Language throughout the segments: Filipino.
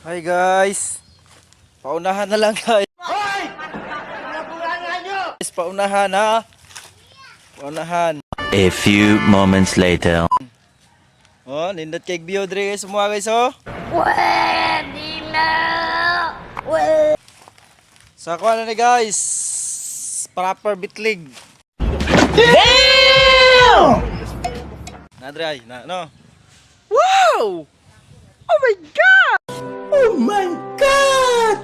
Hi guys. Paunahan na lang guys. Hoy! Pinaburangan nyo! Paunahan ha. Paunahan. A few moments later. Oh, nindot kay view dre guys semua guys oh. Pwede na! Sa kuha na ni guys. Proper bitlig. Damn! Na dre ay, na no. Wow! Oh my god! Oh my God!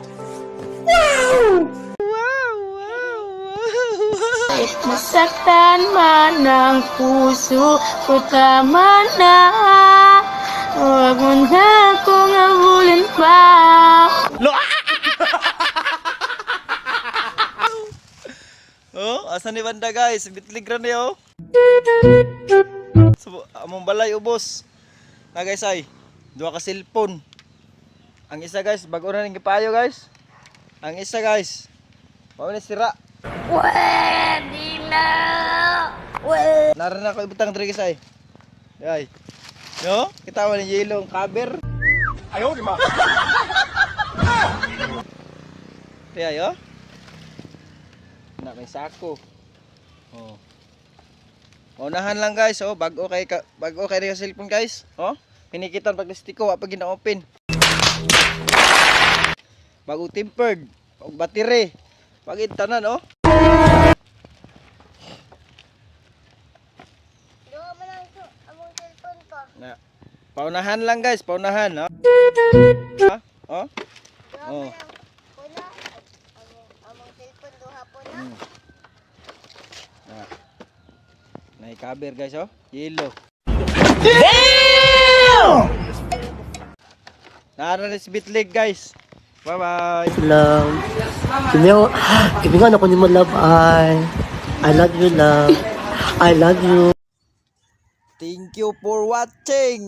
Wow! Wow, wow, wow. Kahit masaktan man ang puso ko, tama na. Huwag mo na akong abulin pa. Oh, asan ni banda guys? Bitlig ra ni oh. So, among balay ubos. Na guys ay, duha ka cellphone. Ang isa guys, bago na ning gipayo guys. Ang isa guys, mao ni sira. Pwede na! Naran ako ibutang diri guys ay. Ay. No? Kita mo ni yellow cover. Ayaw, di ba? Kaya yo. Na may sako. Oh. Unahan lang guys, oh, bago kay ni cellphone guys. Oh, pinikitan pag listiko wa pa gina-open. Bago tempered, og battery. Pag tanan oh. Doon mo lang among cellphone ko. Na. Paunahan lang guys, paunahan, oh. Ha? Oh. Oh. Puna, among cellphone duha po na. Na. Nay cover guys, oh. Yellow. Damn! Nara ni bitlig guys. Bye-bye. Love. Kimi nga ako ni mo love I love you love. I love you. Thank you for watching.